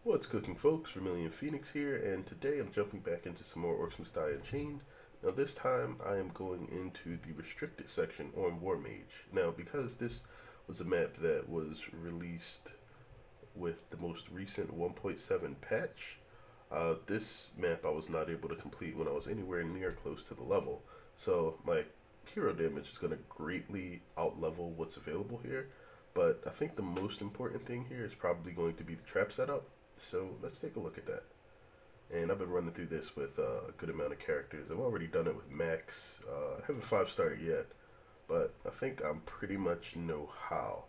What's cooking, folks? Vermillion Phoenix here, and today I'm jumping back into some more Orcs Unchained. Now, this time I am going into the restricted section on War Mage. Now, because this was a map that was released with the most recent 1.7 patch, this map I was not able to complete when I was anywhere near close to the level. So, my hero damage is going to greatly outlevel what's available here. But I think the most important thing here is probably going to be the trap setup. So let's take a look at that. And I've been running through this with a good amount of characters. I've already done it with Max. I haven't 5-starred yet, but I think I pretty much know how.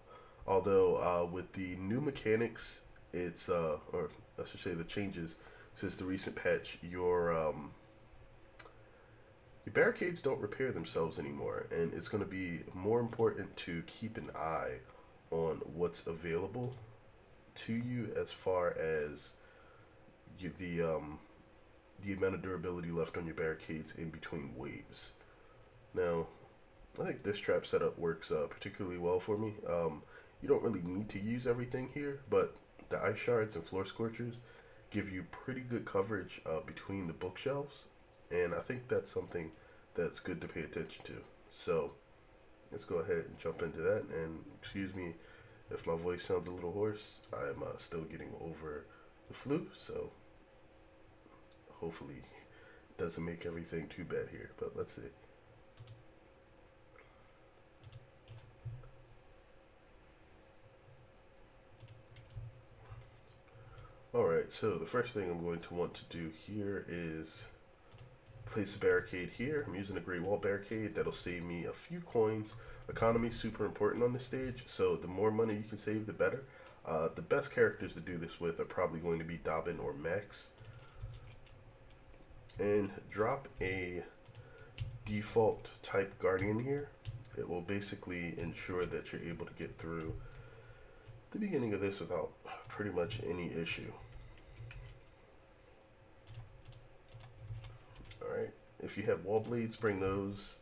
Although with the new mechanics, or I should say the changes since the recent patch, your barricades don't repair themselves anymore, and it's going to be more important to keep an eye on what's available to you as far as you, the amount of durability left on your barricades in between waves. Now, I think this trap setup works particularly well for me. You don't really need to use everything here, but the ice shards and floor scorchers give you pretty good coverage between the bookshelves, and I think that's something that's good to pay attention to. So let's go ahead and jump into that. And excuse me if my voice sounds a little hoarse. I'm still getting over the flu, so hopefully it doesn't make everything too bad here. But let's see. Alright, so the first thing I'm going to want to do here is place a barricade here. I'm using a Great Wall barricade. That'll save me a few coins. Economy is super important on this stage, so the more money you can save, the better. The best characters to do this with are probably going to be Dobbin or Max. And drop a default type Guardian here. It will basically ensure that you're able to get through the beginning of this without pretty much any issue. Alright, if you have wall blades, bring those.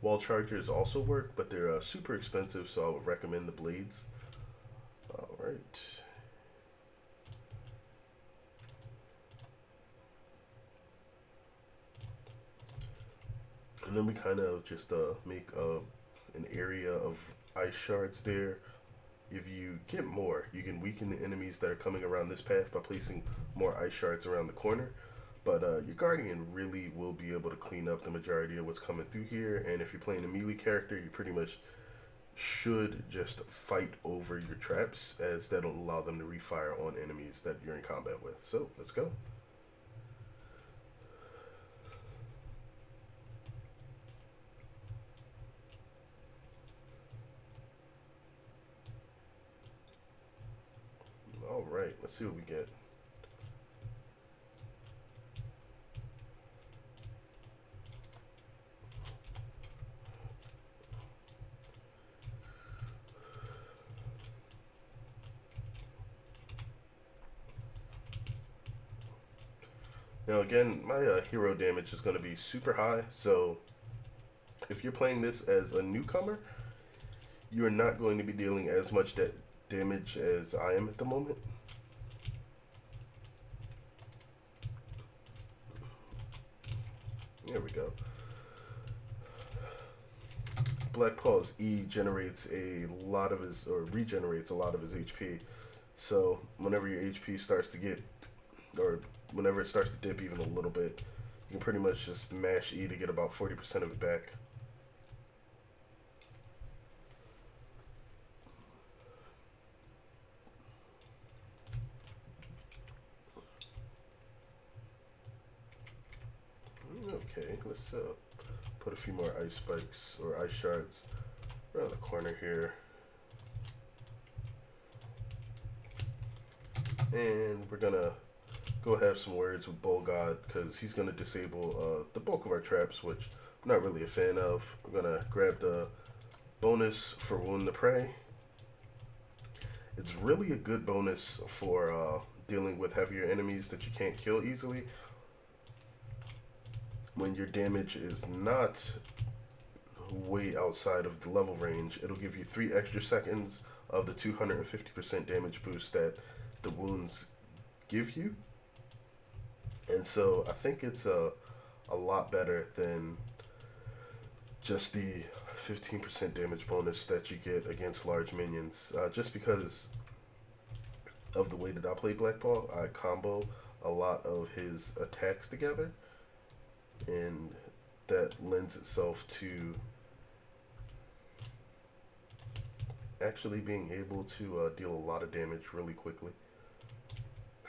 Wall chargers also work, but they're super expensive, so I would recommend the blades. Alright. And then we kind of just make an area of ice shards there. If you get more, you can weaken the enemies that are coming around this path by placing more ice shards around the corner. But your Guardian really will be able to clean up the majority of what's coming through here. And if you're playing a melee character, you pretty much should just fight over your traps, as that'll allow them to refire on enemies that you're in combat with. So let's go. Alright, let's see what we get. Now again, my hero damage is going to be super high, so if you're playing this as a newcomer, you're not going to be dealing as much damage as I am at the moment. There we go. Blackpaw's E generates a lot of his, or regenerates a lot of his HP. So whenever your HP starts to get, or whenever it starts to dip even a little bit, you can pretty much just mash E to get about 40% of it back. Okay, let's put a few more ice spikes or ice shards around the corner here. And we're gonna go have some words with Bull God, because he's gonna disable the bulk of our traps, which I'm not really a fan of. I'm gonna grab the bonus for Wound the Prey. It's really a good bonus for dealing with heavier enemies that you can't kill easily. When your damage is not way outside of the level range, it'll give you 3 extra seconds of the 250% damage boost that the wounds give you. And so I think it's a lot better than just the 15% damage bonus that you get against large minions. Just because of the way that I play Blackpaw, I combo a lot of his attacks together, and that lends itself to actually being able to deal a lot of damage really quickly.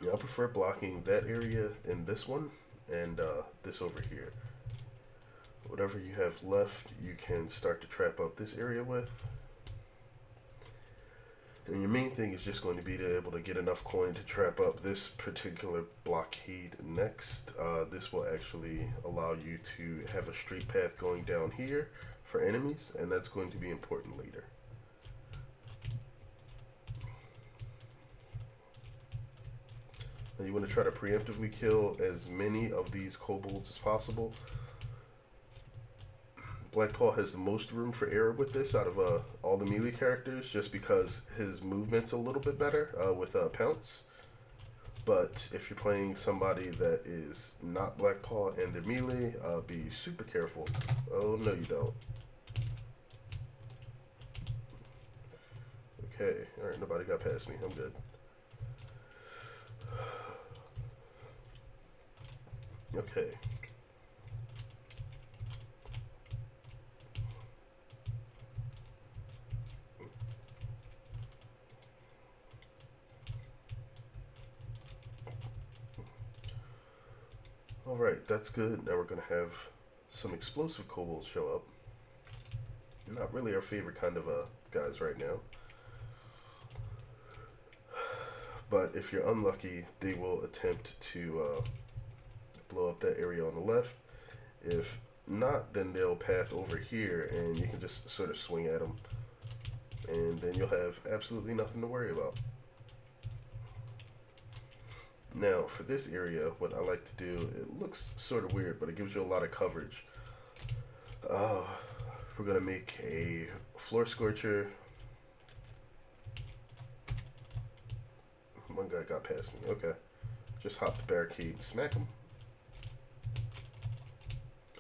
Yeah, I prefer blocking that area in this one and this over here. Whatever you have left, you can start to trap up this area with. And your main thing is just going to be to able to get enough coin to trap up this particular blockade next. This will actually allow you to have a straight path going down here for enemies, and that's going to be important later. Now you want to try to preemptively kill as many of these kobolds as possible. Blackpaw has the most room for error with this out of all the melee characters, just because his movement's a little bit better with Pounce. But if you're playing somebody that is not Blackpaw and they're melee, be super careful. Oh, no you don't. Okay, alright, nobody got past me. I'm good. Okay. Alright, that's good. Now we're going to have some explosive kobolds show up. Not really our favorite kind of guys right now. But if you're unlucky, they will attempt to blow up that area on the left. If not, then they'll path over here and you can just sort of swing at them. And then you'll have absolutely nothing to worry about. Now, for this area, what I like to do, it looks sort of weird, but it gives you a lot of coverage. We're going to make a floor scorcher. One guy got past me. Okay. Just hop the barricade and smack him.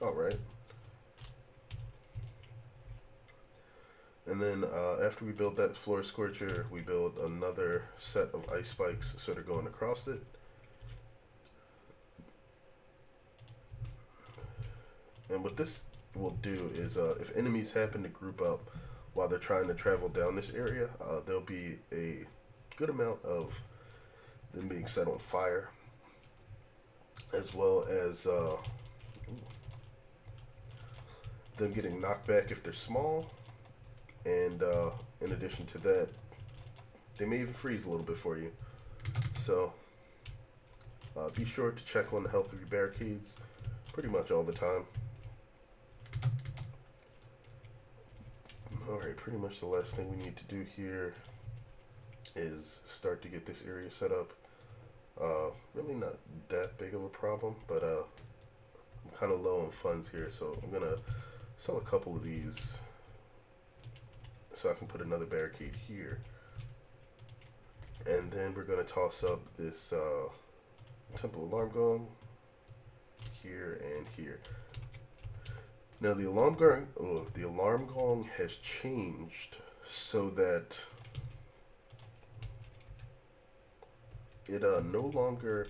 Alright. And then after we build that floor scorcher, we build another set of ice spikes sort of going across it. And what this will do is if enemies happen to group up while they're trying to travel down this area, there'll be a good amount of them being set on fire, as well as them getting knocked back if they're small, and in addition to that, they may even freeze a little bit for you. So be sure to check on the health of your barricades pretty much all the time. Alright, pretty much the last thing we need to do here is start to get this area set up. Really not that big of a problem, but I'm kind of low on funds here, so I'm going to sell a couple of these so I can put another barricade here. And then we're going to toss up this temple alarm gong here and here. Now the alarm gong has changed so that it no longer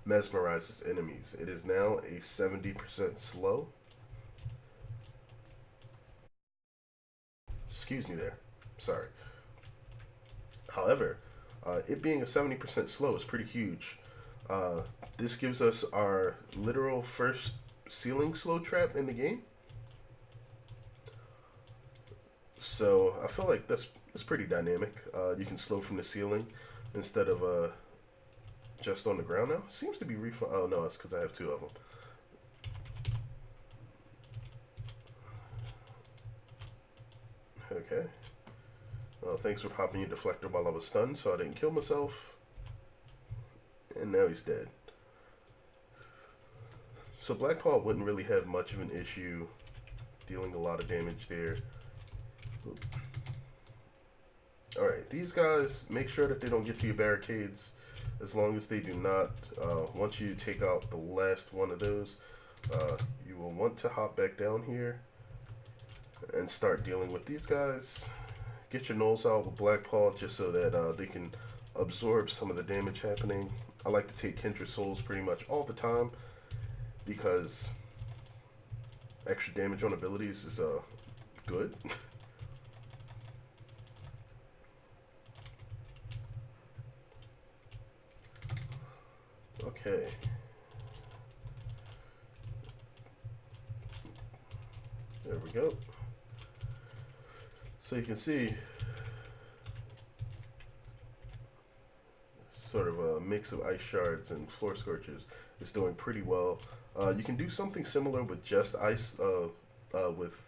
mesmerizes enemies. It is now a 70% slow. Excuse me there. Sorry. However, it being a 70% slow is pretty huge. This gives us our literal first ceiling slow trap in the game. So I feel like that's pretty dynamic. You can slow from the ceiling instead of just on the ground now. Seems to be refund. Oh no, it's because I have two of them. Okay. Well, thanks for popping your deflector while I was stunned, so I didn't kill myself. And now he's dead. So Blackpaw wouldn't really have much of an issue dealing a lot of damage there. Alright, these guys, make sure that they don't get to your barricades. As long as they do not, once you take out the last one of those, you will want to hop back down here and start dealing with these guys. Get your gnolls out with Blackpaw just so that they can absorb some of the damage happening. I like to take Kindred Souls pretty much all the time because extra damage on abilities is good. Okay. There we go. So you can see sort of a mix of ice shards and floor scorchers is doing pretty well. You can do something similar with just ice, with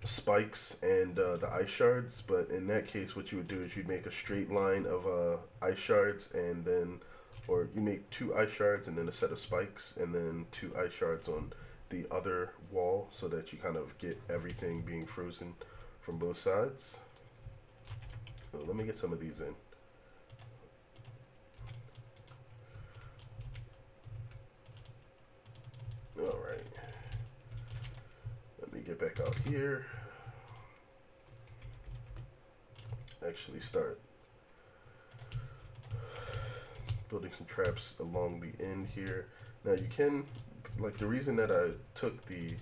spikes and the ice shards, but in that case what you would do is you'd make a straight line of ice shards, and then, or you make 2 ice shards and then a set of spikes and then 2 ice shards on the other wall so that you kind of get everything being frozen from both sides. Oh, let me get some of these in. Alright. Let me get back out here. Actually start building some traps along the end here. Now you can, like, the reason that I took the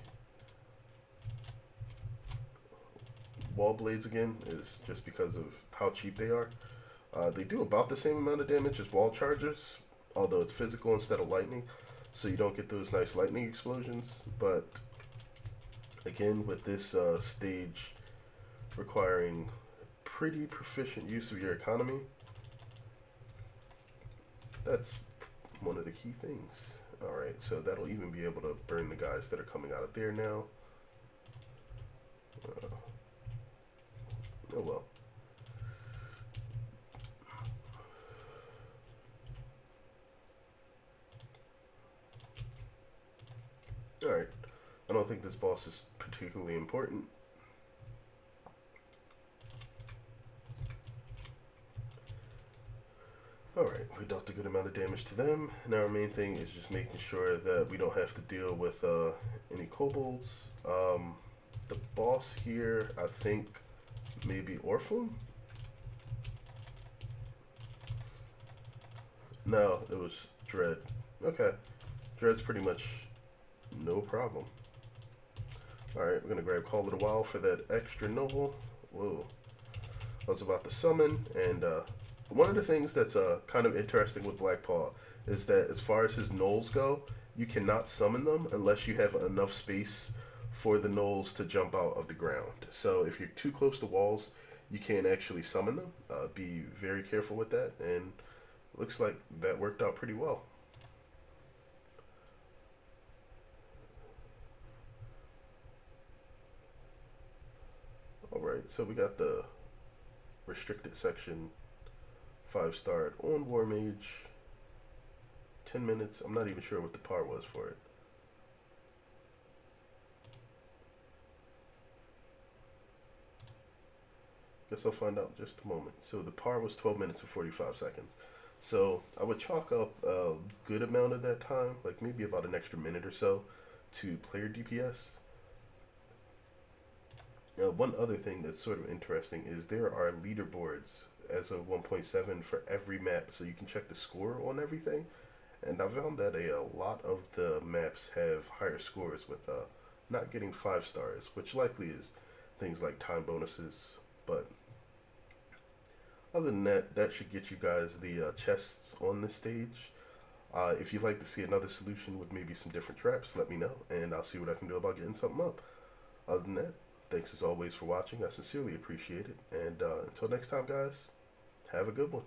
wall blades again is just because of how cheap they are. They do about the same amount of damage as wall chargers, although it's physical instead of lightning, so you don't get those nice lightning explosions. But again, with this stage requiring pretty proficient use of your economy, that's one of the key things. Alright, so that'll even be able to burn the guys that are coming out of there now. Oh well. Alright, I don't think this boss is particularly important. Alright, we dealt a good amount of damage to them. Now our main thing is just making sure that we don't have to deal with any kobolds. The boss here, I think, maybe Orphan? No, it was Dread. Okay. Dread's pretty much no problem. Alright, we're going to grab Call of the Wild for that extra noble. Whoa. I was about to summon, and one of the things that's kind of interesting with Blackpaw is that as far as his gnolls go, you cannot summon them unless you have enough space for the gnolls to jump out of the ground. So if you're too close to walls, you can't actually summon them. Be very careful with that, and it looks like that worked out pretty well. Alright, so we got the restricted section 5-starred on War Mage. 10 minutes. I'm not even sure what the par was for it. Guess I'll find out in just a moment. So the par was 12 minutes and 45 seconds. So I would chalk up a good amount of that time, like maybe about an extra minute or so, to player DPS. Now, one other thing that's sort of interesting is there are leaderboards as of 1.7 for every map, so you can check the score on everything. And I found that a lot of the maps have higher scores with not getting 5 stars, which likely is things like time bonuses. But other than that, that should get you guys the chests on this stage. If you'd like to see another solution with maybe some different traps, let me know, and I'll see what I can do about getting something up. Other than that, thanks as always for watching. I sincerely appreciate it. And until next time, guys, have a good one.